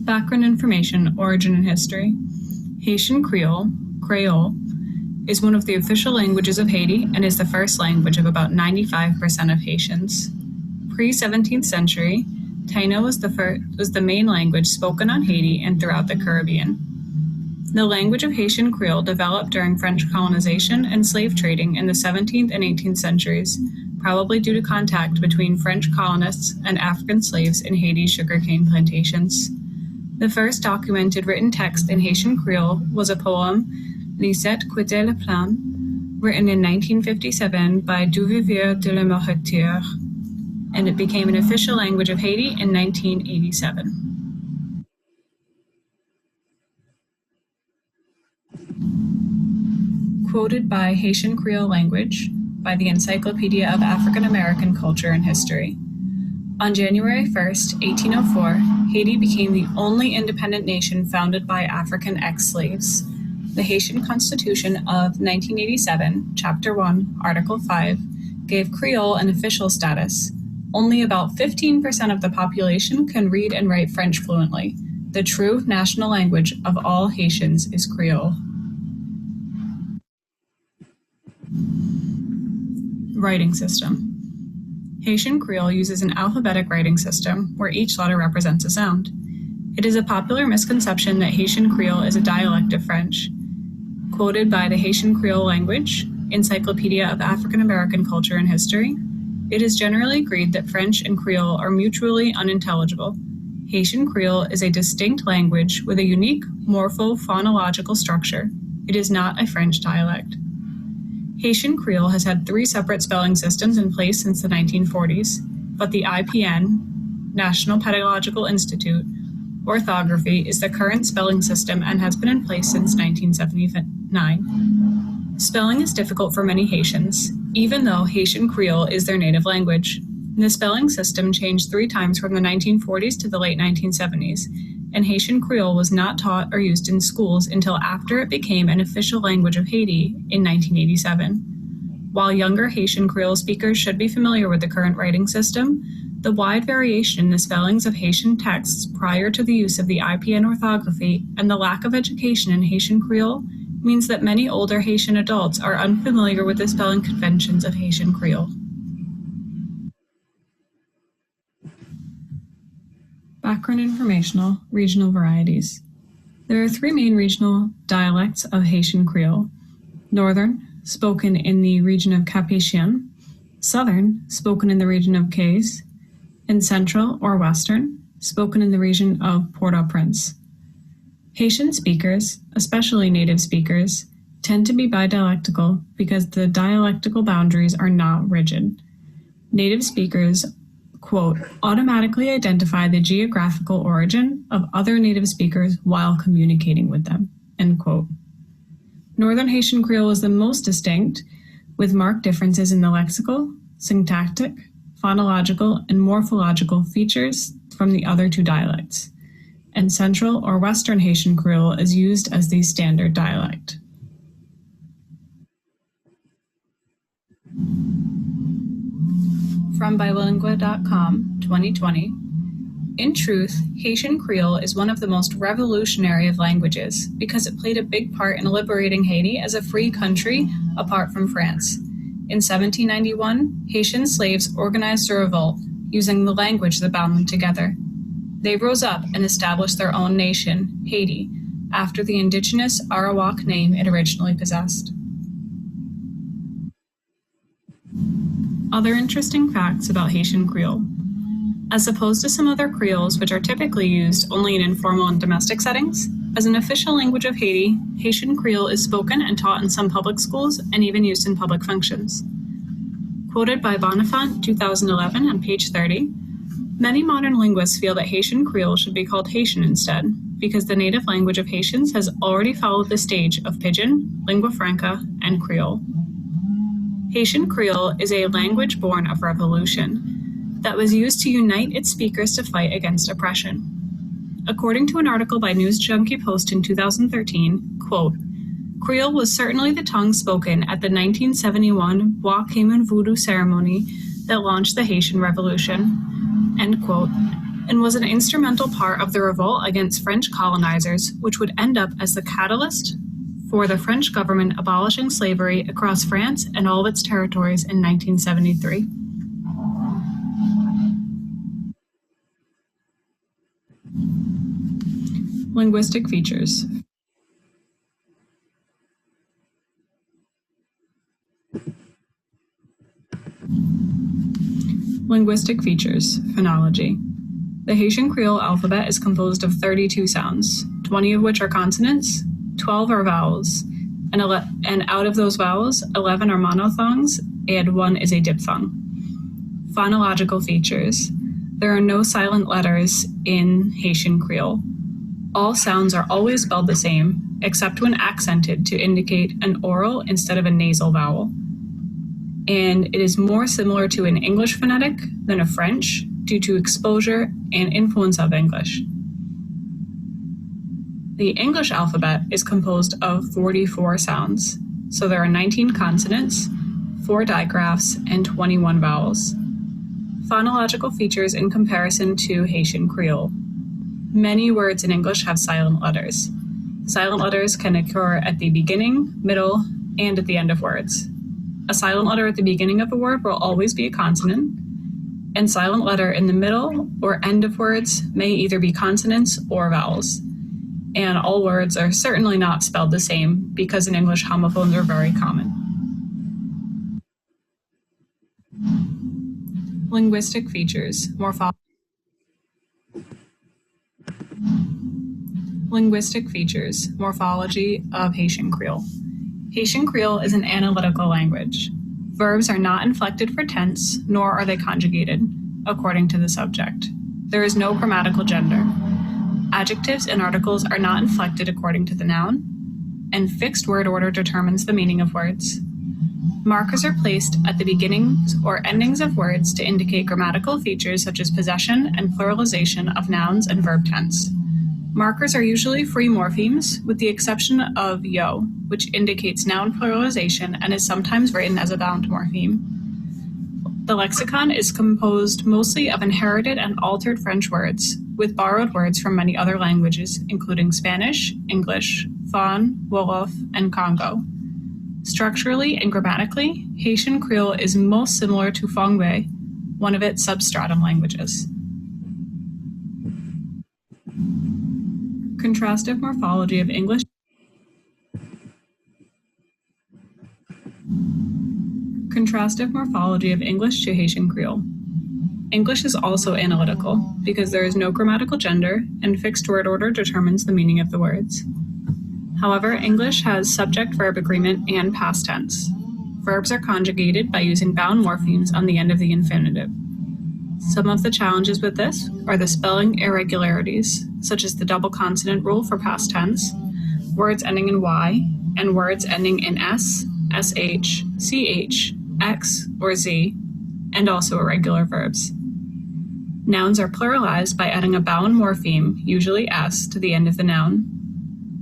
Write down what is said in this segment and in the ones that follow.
Background information, origin and history. Haitian Creole, Creole, is one of the official languages of Haiti and is the first language of about 95% of Haitians. Pre-17th century, Taino was the main language spoken on Haiti and throughout the Caribbean. The language of Haitian Creole developed during French colonization and slave trading in the 17th and 18th centuries, probably due to contact between French colonists and African slaves in Haiti's sugarcane plantations. The first documented written text in Haitian Creole was a poem, Lisette Quittait Le Plan, written in 1957 by Duvivier de la Moretière, and it became an official language of Haiti in 1987. Quoted by Haitian Creole Language by the Encyclopedia of African American Culture and History. On January 1st, 1804, Haiti became the only independent nation founded by African ex-slaves. The Haitian Constitution of 1987, Chapter 1, Article 5, gave Creole an official status. Only about 15% of the population can read and write French fluently. The true national language of all Haitians is Creole. Writing system. Haitian Creole uses an alphabetic writing system where each letter represents a sound. It is a popular misconception that Haitian Creole is a dialect of French. Quoted by the Haitian Creole Language, Encyclopedia of African American Culture and History, it is generally agreed that French and Creole are mutually unintelligible. Haitian Creole is a distinct language with a unique morpho-phonological structure. It is not a French dialect. Haitian Creole has had 3 separate spelling systems in place since the 1940s, but the IPN, National Pedagogical Institute, orthography is the current spelling system and has been in place since 1979. Spelling is difficult for many Haitians, even though Haitian Creole is their native language. The spelling system changed 3 times from the 1940s to the late 1970s, and Haitian Creole was not taught or used in schools until after it became an official language of Haiti in 1987. While younger Haitian Creole speakers should be familiar with the current writing system, the wide variation in the spellings of Haitian texts prior to the use of the IPN orthography and the lack of education in Haitian Creole means that many older Haitian adults are unfamiliar with the spelling conventions of Haitian Creole. Background informational, regional varieties. There are 3 main regional dialects of Haitian Creole. Northern, spoken in the region of Cap-Haïtien, Southern, spoken in the region of Cays, and Central or Western, spoken in the region of Port-au-Prince. Haitian speakers, especially native speakers, tend to be bidialectical because the dialectical boundaries are not rigid. Native speakers, quote, automatically identify the geographical origin of other native speakers while communicating with them, end quote. Northern Haitian Creole is the most distinct, with marked differences in the lexical, syntactic, phonological, and morphological features from the other 2 dialects, and Central or Western Haitian Creole is used as the standard dialect. From Bilingua.com, 2020. In truth, Haitian Creole is one of the most revolutionary of languages because it played a big part in liberating Haiti as a free country apart from France. In 1791, Haitian slaves organized a revolt using the language that bound them together. They rose up and established their own nation, Haiti, after the indigenous Arawak name it originally possessed. Other interesting facts about Haitian Creole. As opposed to some other Creoles, which are typically used only in informal and domestic settings, as an official language of Haiti, Haitian Creole is spoken and taught in some public schools and even used in public functions. Quoted by Bonifant, 2011, on page 30, many modern linguists feel that Haitian Creole should be called Haitian instead, because the native language of Haitians has already followed the stage of Pidgin, lingua franca, and Creole. Haitian Creole is a language born of revolution that was used to unite its speakers to fight against oppression. According to an article by News Junkie Post in 2013, quote, Creole was certainly the tongue spoken at the 1971 Bois Cayman Voodoo ceremony that launched the Haitian Revolution, end quote. and was an instrumental part of the revolt against French colonizers, which would end up as the catalyst for the French government abolishing slavery across France and all of its territories in 1973. Linguistic features. Linguistic features. Phonology. The Haitian Creole alphabet is composed of 32 sounds, 20 of which are consonants, 12 are vowels, and out of those vowels, 11 are monophthongs and 1 is a diphthong. Phonological features. There are no silent letters in Haitian Creole. All sounds are always spelled the same, except when accented to indicate an oral instead of a nasal vowel. And it is more similar to an English phonetic than a French due to exposure and influence of English. The English alphabet is composed of 44 sounds, so there are 19 consonants, 4 digraphs, and 21 vowels. Phonological features in comparison to Haitian Creole. Many words in English have silent letters. Silent letters can occur at the beginning, middle, and at the end of words. A silent letter at the beginning of a word will always be a consonant, and silent letter in the middle or end of words may either be consonants or vowels. And all words are certainly not spelled the same because in English homophones are very common. Linguistic features. Linguistic features. Morphology of Haitian Creole. Haitian Creole is an analytical language. Verbs are not inflected for tense, nor are they conjugated, according to the subject. There is no grammatical gender. Adjectives and articles are not inflected according to the noun, and fixed word order determines the meaning of words. Markers are placed at the beginnings or endings of words to indicate grammatical features such as possession and pluralization of nouns and verb tense. Markers are usually free morphemes, with the exception of yo, which indicates noun pluralization and is sometimes written as a bound morpheme. The lexicon is composed mostly of inherited and altered French words, with borrowed words from many other languages, including Spanish, English, Fon, Wolof, and Congo. Structurally and grammatically, Haitian Creole is most similar to Fongbe, one of its substratum languages. Contrastive morphology of English. Contrastive morphology of English to Haitian Creole. English is also analytical because there is no grammatical gender and fixed word order determines the meaning of the words. However, English has subject-verb agreement and past tense. Verbs are conjugated by using bound morphemes on the end of the infinitive. Some of the challenges with this are the spelling irregularities, such as the double consonant rule for past tense, words ending in Y, and words ending in S, SH, CH, X, or Z, and also irregular verbs. Nouns are pluralized by adding a bound morpheme, usually S, to the end of the noun,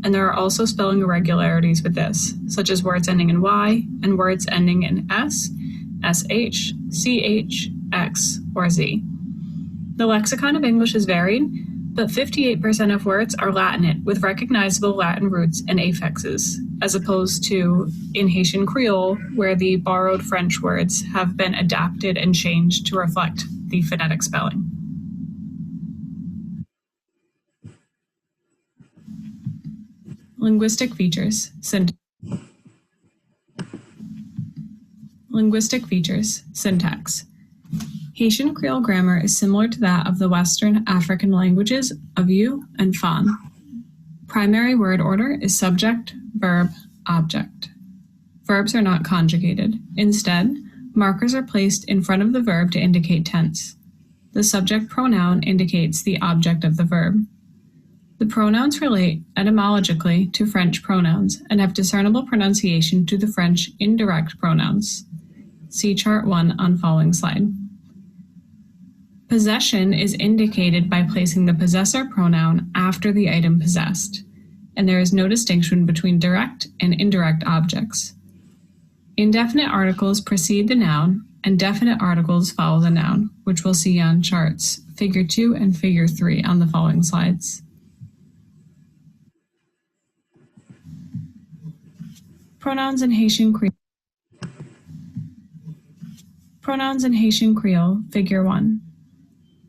and there are also spelling irregularities with this, such as words ending in Y and words ending in S, SH, CH, X, or Z. The lexicon of English is varied, but 58% of words are Latinate with recognizable Latin roots and affixes, as opposed to in Haitian Creole, where the borrowed French words have been adapted and changed to reflect the phonetic spelling. Linguistic features. Linguistic features. Syntax. Haitian Creole grammar is similar to that of the Western African languages of Yu and Fon. Primary word order is subject, verb, object. Verbs are not conjugated. Instead, markers are placed in front of the verb to indicate tense. The subject pronoun indicates the object of the verb. The pronouns relate etymologically to French pronouns and have discernible pronunciation to the French indirect pronouns. See Chart 1 on following slide. Possession is indicated by placing the possessor pronoun after the item possessed, and there is no distinction between direct and indirect objects. Indefinite articles precede the noun, and definite articles follow the noun, which which we'll see on charts Figure 2 and Figure 3 on the following slides. Pronouns in Haitian Creole. Pronouns in Haitian Creole, Figure 1.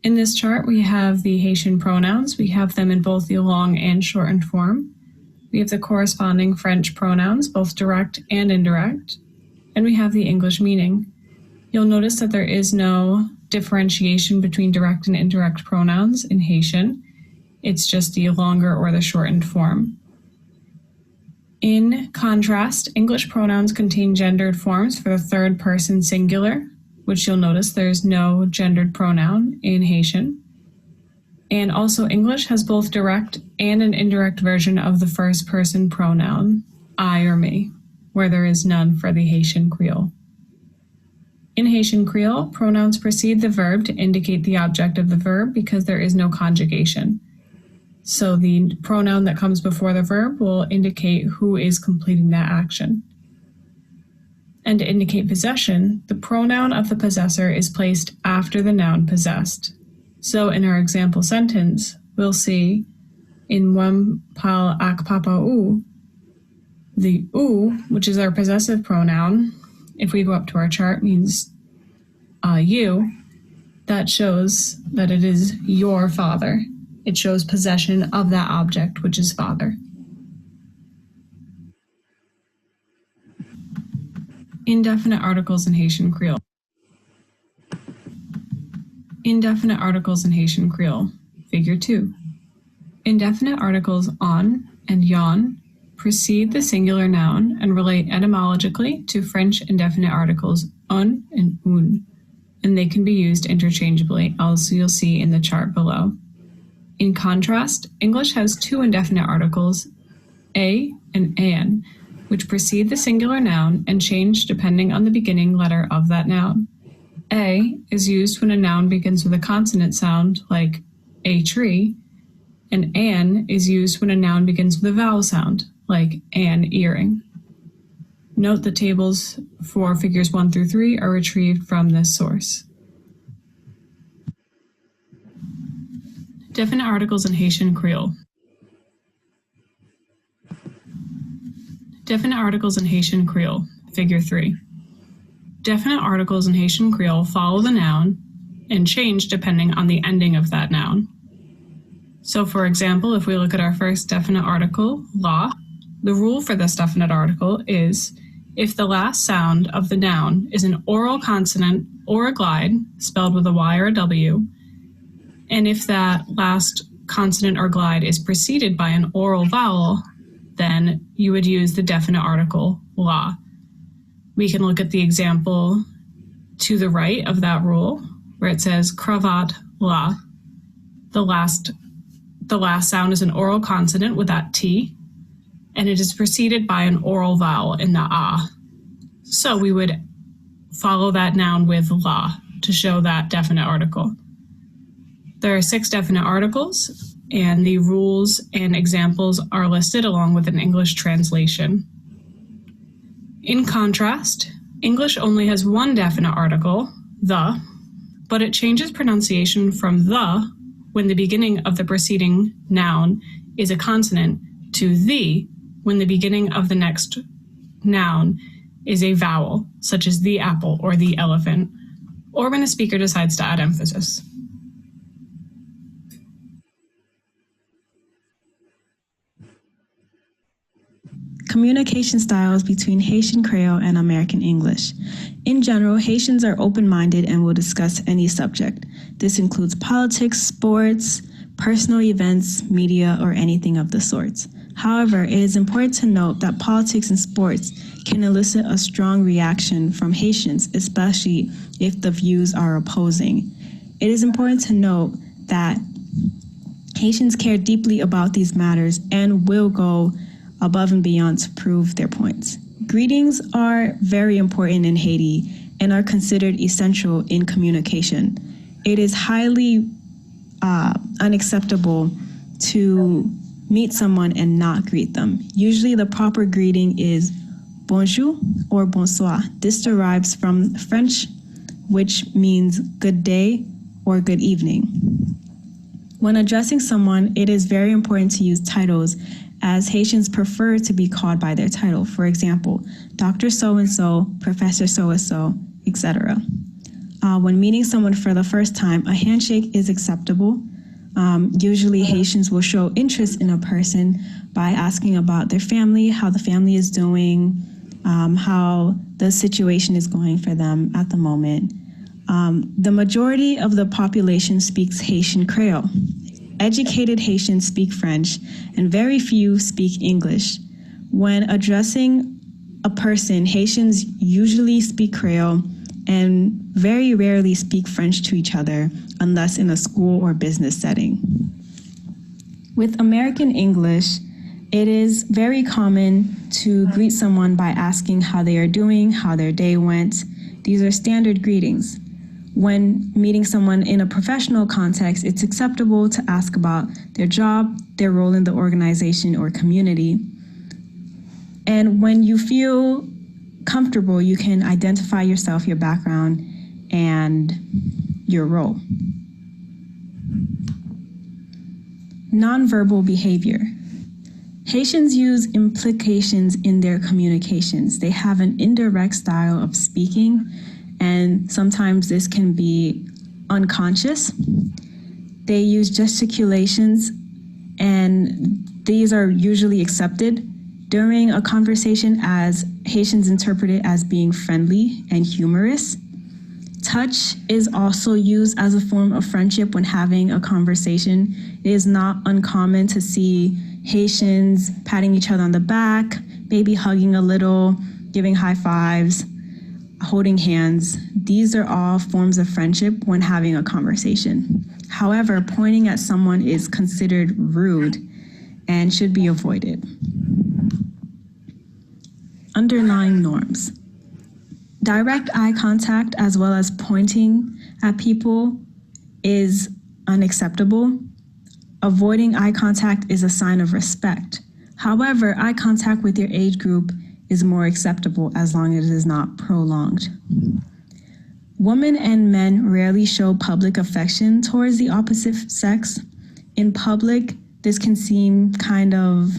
In this chart, we have the Haitian pronouns. We have them in both the long and shortened form. We have the corresponding French pronouns, both direct and indirect. And we have the English meaning. You'll notice that there is no differentiation between direct and indirect pronouns in Haitian. It's just the longer or the shortened form. In contrast, English pronouns contain gendered forms for the third person singular, which you'll notice there's no gendered pronoun in Haitian. And also English has both direct and an indirect version of the first person pronoun, I or me, where there is none for the Haitian Creole. In Haitian Creole, pronouns precede the verb to indicate the object of the verb because there is no conjugation. So the pronoun that comes before the verb will indicate who is completing that action. And to indicate possession, the pronoun of the possessor is placed after the noun possessed. So in our example sentence, we'll see in Wam pal ak papa u, the u, which is our possessive pronoun, if we go up to our chart, means you. That shows that it is your father. It shows possession of that object, which is father. Indefinite articles in Haitian Creole. Indefinite articles in Haitian Creole, Figure 2. Indefinite articles on and yon precede the singular noun and relate etymologically to French indefinite articles un and un, and they can be used interchangeably, as you'll see in the chart below. In contrast, English has two indefinite articles, a and an, which precede the singular noun and change depending on the beginning letter of that noun. A is used when a noun begins with a consonant sound, like a tree, and an is used when a noun begins with a vowel sound, like an earring. Note the tables for figures 1 through 3 are retrieved from this source. Definite articles in Haitian Creole. Definite articles in Haitian Creole, Figure 3. Definite articles in Haitian Creole follow the noun and change depending on the ending of that noun. So for example, if we look at our first definite article, la, the rule for this definite article is if the last sound of the noun is an oral consonant or a glide, spelled with a Y or a W, and if that last consonant or glide is preceded by an oral vowel, then you would use the definite article la. We can look at the example to the right of that rule, where it says cravat la. The last sound is an oral consonant with that T, and it is preceded by an oral vowel in the ah. So we would follow that noun with la to show that definite article. There are 6 definite articles, and the rules and examples are listed along with an English translation. In contrast, English only has one definite article, the, but it changes pronunciation from the when the beginning of the preceding noun is a consonant to the when the beginning of the next noun is a vowel, such as the apple or the elephant, or when a speaker decides to add emphasis. Communication styles between Haitian Creole and American English. In general, Haitians are open-minded and will discuss any subject. This includes politics, sports, personal events, media, or anything of the sorts. However, it is important to note that politics and sports can elicit a strong reaction from Haitians, especially if the views are opposing. It is important to note that Haitians care deeply about these matters and will go above and beyond to prove their points. Greetings are very important in Haiti and are considered essential in communication. It is highly unacceptable to meet someone and not greet them. Usually the proper greeting is bonjour or bonsoir. This derives from French, which means good day or good evening. When addressing someone, it is very important to use titles, as Haitians prefer to be called by their title. For example, Dr. So-and-so, Professor so-and-so, etc. When meeting someone for the first time, a handshake is acceptable. Usually Haitians will show interest in a person by asking about their family, how the family is doing, how the situation is going for them at the moment. The majority of the population speaks Haitian Creole. Educated Haitians speak French, and very few speak English. When addressing a person, Haitians usually speak Creole and very rarely speak French to each other unless in a school or business setting. With American English, it is very common to greet someone by asking how they are doing, how their day went. These are standard greetings. When meeting someone in a professional context, it's acceptable to ask about their job, their role in the organization or community. And when you feel comfortable, you can identify yourself, your background, and your role. Nonverbal behavior. Haitians use implications in their communications. They have an indirect style of speaking, and sometimes this can be unconscious. They use gesticulations, and these are usually accepted during a conversation, as Haitians interpret it as being friendly and humorous. Touch is also used as a form of friendship when having a conversation. It is not uncommon to see Haitians patting each other on the back, maybe hugging a little, giving high fives, holding hands. These are all forms of friendship when having a conversation. However, pointing at someone is considered rude and should be avoided. Underlying norms. Direct eye contact as well as pointing at people is unacceptable. Avoiding eye contact is a sign of respect. However, eye contact with your age group is more acceptable as long as it is not prolonged. Women and men rarely show public affection towards the opposite sex. In public, this can seem kind of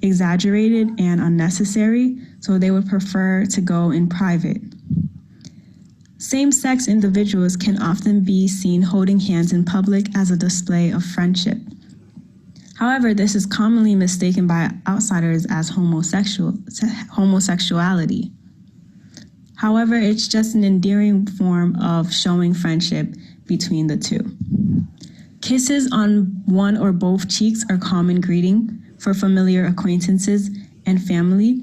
exaggerated and unnecessary, so they would prefer to go in private. Same-sex individuals can often be seen holding hands in public as a display of friendship. However, this is commonly mistaken by outsiders as homosexuality. However, it's just an endearing form of showing friendship between the two. Kisses on one or both cheeks are common greeting for familiar acquaintances and family.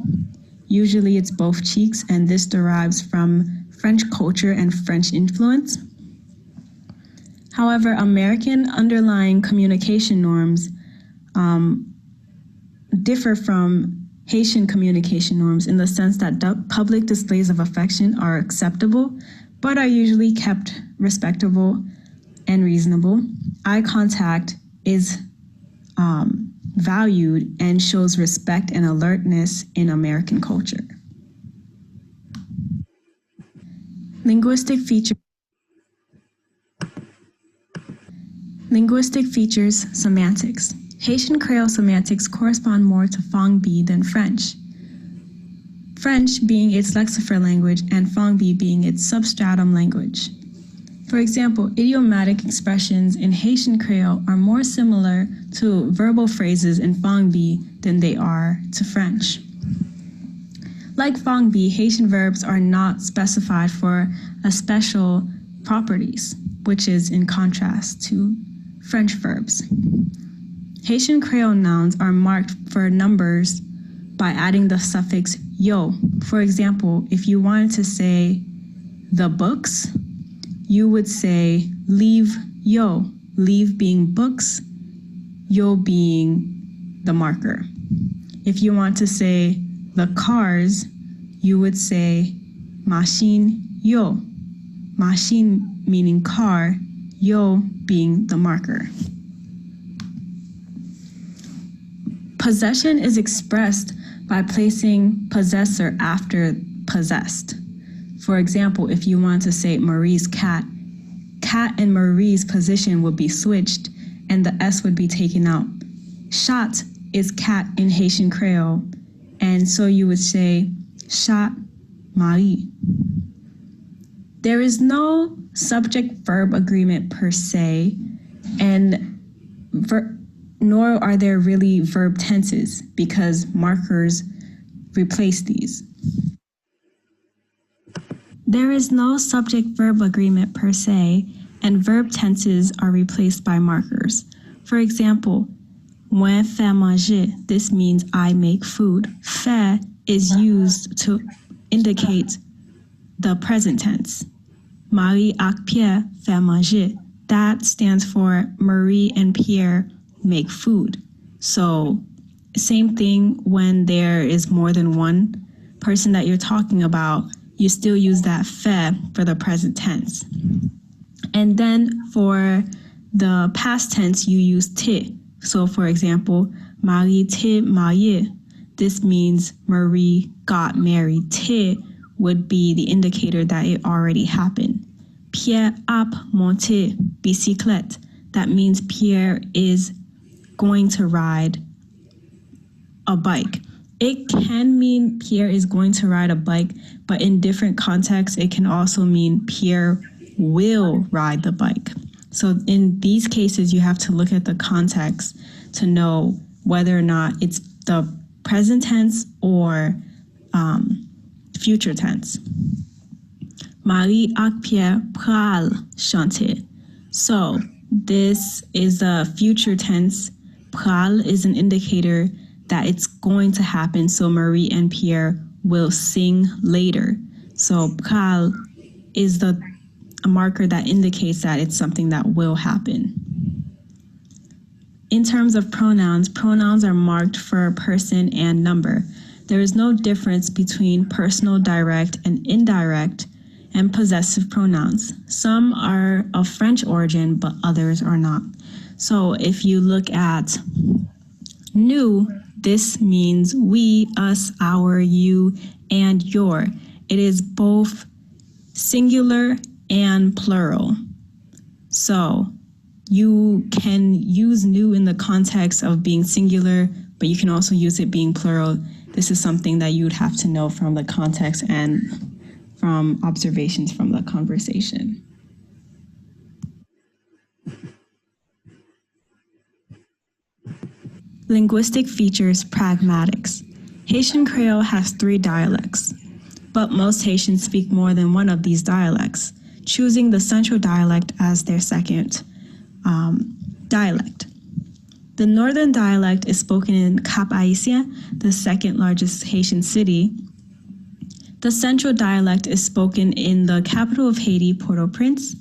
Usually it's both cheeks, and this derives from French culture and French influence. However, American underlying communication norms differ from Haitian communication norms in the sense that public displays of affection are acceptable, but are usually kept respectable and reasonable. Eye contact is valued and shows respect and alertness in American culture. Linguistic features, semantics. Haitian Creole semantics correspond more to Fangbi than French. French being its lexifer language and Fangbi being its substratum language. For example, idiomatic expressions in Haitian Creole are more similar to verbal phrases in Fangbi than they are to French. Like Fangbi, Haitian verbs are not specified for a special properties, which is in contrast to French verbs. Haitian Creole nouns are marked for numbers by adding the suffix yo. For example, if you wanted to say the books, you would say leave yo, leave being books, yo being the marker. If you want to say the cars, you would say machine yo, machine meaning car, yo being the marker. Possession is expressed by placing possessor after possessed. For example, if you want to say Marie's cat Kat and Marie's position would be switched and the S would be taken out. Chat is cat in Haitian Creole, and so you would say chat Marie. There is no subject-verb agreement per se, and nor are there really verb tenses because markers replace these. There is no subject-verb agreement per se, and verb tenses are replaced by markers. For example, moi faire manger, this means I make food. Faire is used to indicate the present tense. Marie ak Pierre faire manger, that stands for Marie and Pierre make food. So same thing when there is more than one person that you're talking about, you still use that fait for the present tense. And then for the past tense, you use te. So for example, Marie t'est mariée. This means Marie got married. Te would be the indicator that it already happened. Pierre a monté bicyclette. That means Pierre is going to ride a bike. It can mean Pierre is going to ride a bike, but in different contexts, it can also mean Pierre will ride the bike. So in these cases, you have to look at the context to know whether or not it's the present tense or future tense. Marie ak Pierre pral chanter. So this is the future tense. Pral is an indicator that it's going to happen. So Marie and Pierre will sing later. So pral is a marker that indicates that it's something that will happen. In terms of pronouns, pronouns are marked for person and number. There is no difference between personal, direct, and indirect and possessive pronouns. Some are of French origin, but others are not. So if you look at nous, this means we, us, our, you, and your. It is both singular and plural. So you can use nous in the context of being singular, but you can also use it being plural. This is something that you would have to know from the context and from observations from the conversation. Linguistic features pragmatics. Haitian Creole has 3 dialects, but most Haitians speak more than one of these dialects, choosing the central dialect as their second dialect. The northern dialect is spoken in Cap-Haïtien, the second largest Haitian city. The central dialect is spoken in the capital of Haiti, Port-au-Prince,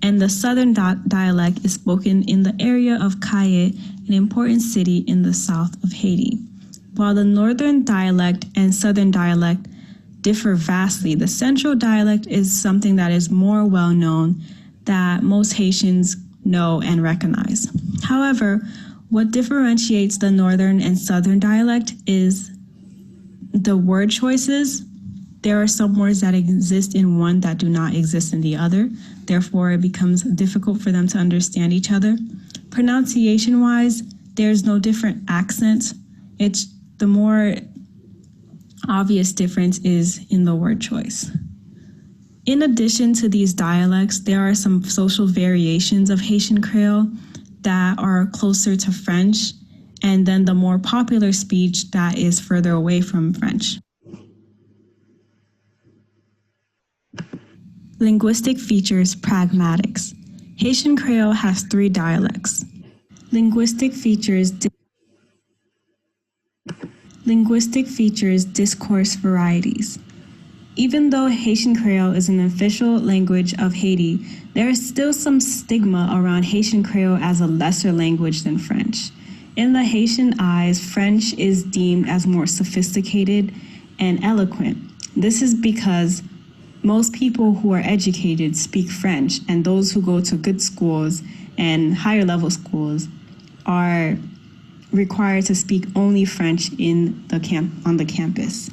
and the southern dialect is spoken in the area of Cayenne, an important city in the south of Haiti. While the northern dialect and southern dialect differ vastly, the central dialect is something that is more well known that most Haitians know and recognize. However, what differentiates the northern and southern dialect is the word choices. There are some words that exist in one that do not exist in the other. Therefore, it becomes difficult for them to understand each other. Pronunciation-wise, there's no different accent. It's the more obvious difference is in the word choice. In addition to these dialects, there are some social variations of Haitian Creole that are closer to French, and then the more popular speech that is further away from French. Linguistic features pragmatics. Haitian Creole has 3 dialects. Linguistic features discourse varieties. Even though Haitian Creole is an official language of Haiti, there is still some stigma around Haitian Creole as a lesser language than French. In the Haitian eyes, French is deemed as more sophisticated and eloquent. This is because most people who are educated speak French, and those who go to good schools and higher level schools are required to speak only French on the campus.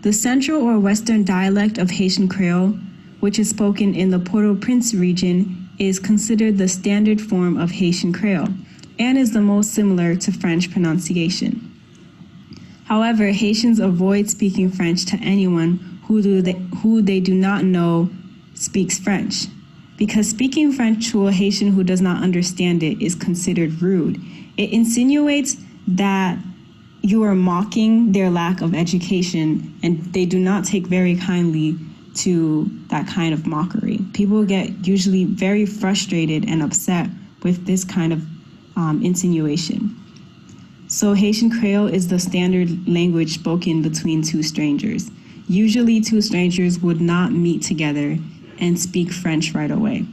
The central or western dialect of Haitian Creole, which is spoken in the Port-au-Prince region, is considered the standard form of Haitian Creole and is the most similar to French pronunciation. However, Haitians avoid speaking French to anyone who they do not know speaks French, because speaking French to a Haitian who does not understand it is considered rude. It insinuates that you are mocking their lack of education, and they do not take very kindly to that kind of mockery. People get usually very frustrated and upset with this kind of insinuation. So Haitian Creole is the standard language spoken between two strangers. Usually two strangers would not meet together and speak French right away.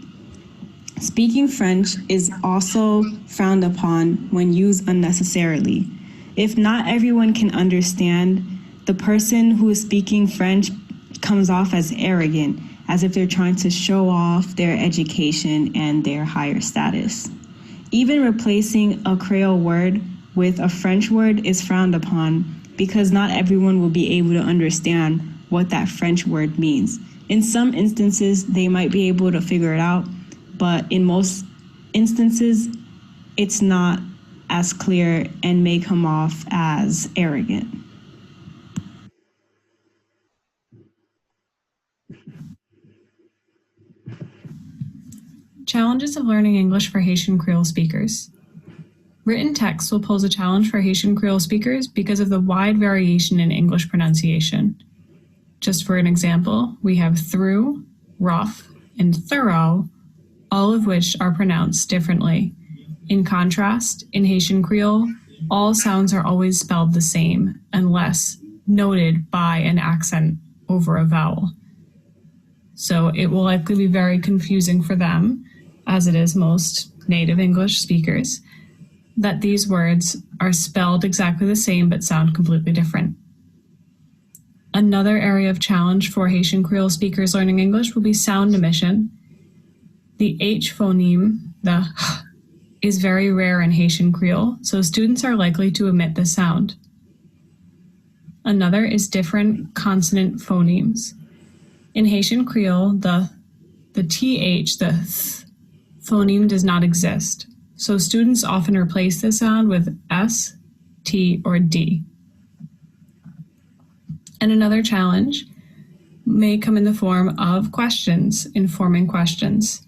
Speaking French is also frowned upon when used unnecessarily. If not everyone can understand, the person who is speaking French comes off as arrogant, as if they're trying to show off their education and their higher status. Even replacing a Creole word with a French word is frowned upon, because not everyone will be able to understand what that French word means. In some instances, they might be able to figure it out, but in most instances, it's not as clear and may come off as arrogant. Challenges of learning English for Haitian Creole speakers. Written text will pose a challenge for Haitian Creole speakers because of the wide variation in English pronunciation. Just for an example, we have through, rough, and thorough, all of which are pronounced differently. In contrast, in Haitian Creole, all sounds are always spelled the same unless noted by an accent over a vowel. So it will likely be very confusing for them, as it is most native English speakers, that these words are spelled exactly the same but sound completely different. Another area of challenge for Haitian Creole speakers learning English will be sound emission. The H phoneme, the H, is very rare in Haitian Creole, so students are likely to omit the sound. Another is different consonant phonemes. In Haitian Creole, the TH, the th phoneme does not exist, so students often replace the sound with S, T, or D. And another challenge may come in the form of questions, in forming questions.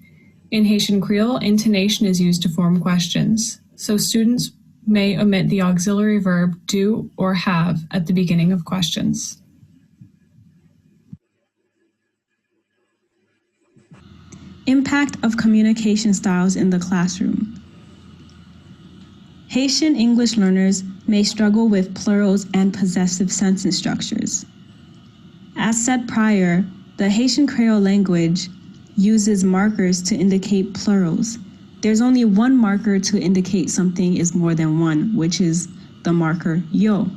In Haitian Creole, intonation is used to form questions, so students may omit the auxiliary verb do or have at the beginning of questions. Impact of communication styles in the classroom. Haitian English learners may struggle with plurals and possessive sentence structures. As said prior, the Haitian Creole language uses markers to indicate plurals. There's only one marker to indicate something is more than one, which is the marker yo.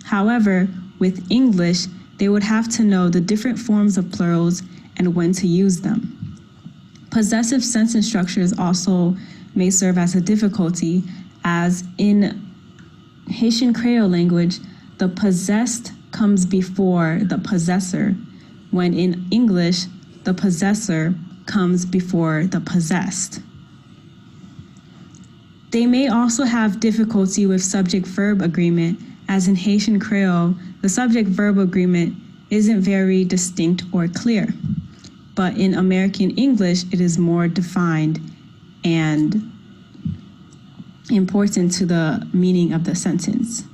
However, with English, they would have to know the different forms of plurals and when to use them. Possessive sentence structures also may serve as a difficulty, as in Haitian Creole language, the possessed comes before the possessor, when in English, the possessor comes before the possessed. They may also have difficulty with subject-verb agreement, as in Haitian Creole, the subject-verb agreement isn't very distinct or clear. But in American English, it is more defined and important to the meaning of the sentence.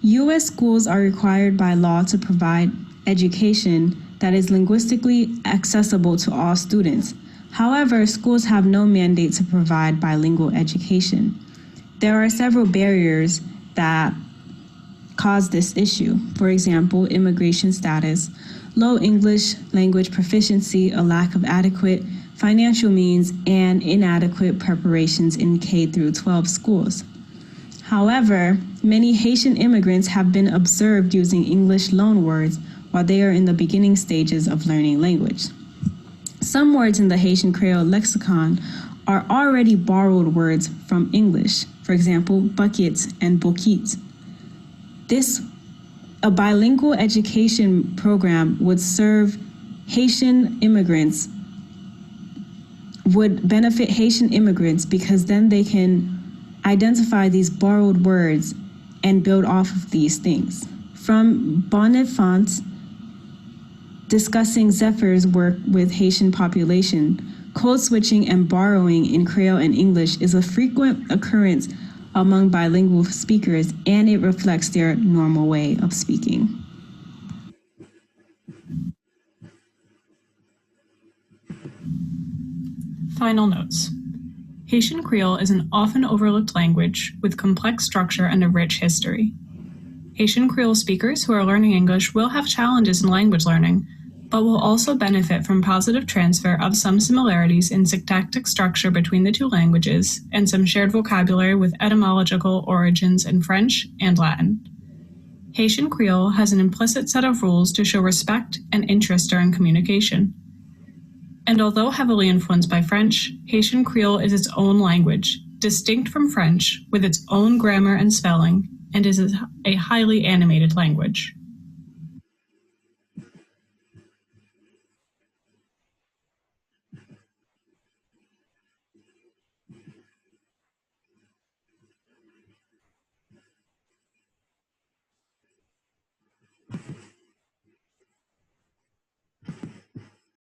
U.S. schools are required by law to provide education that is linguistically accessible to all students. However, schools have no mandate to provide bilingual education. There are several barriers that cause this issue. For example, immigration status, low English language proficiency, a lack of adequate financial means, and inadequate preparations in K through 12 schools. However, many Haitian immigrants have been observed using English loanwords while they are in the beginning stages of learning language. Some words in the Haitian Creole lexicon are already borrowed words from English, for example, bucket and bouquet. A bilingual education program would serve Haitian immigrants would benefit Haitian immigrants because then they can identify these borrowed words and build off of these things. From Bonifant, discussing Zephyr's work with Haitian population, code switching and borrowing in Creole and English is a frequent occurrence among bilingual speakers, and it reflects their normal way of speaking. Final notes. Haitian Creole is an often overlooked language with complex structure and a rich history. Haitian Creole speakers who are learning English will have challenges in language learning, but will also benefit from positive transfer of some similarities in syntactic structure between the two languages and some shared vocabulary with etymological origins in French and Latin. Haitian Creole has an implicit set of rules to show respect and interest during communication. And although heavily influenced by French, Haitian Creole is its own language, distinct from French, with its own grammar and spelling, and is a highly animated language.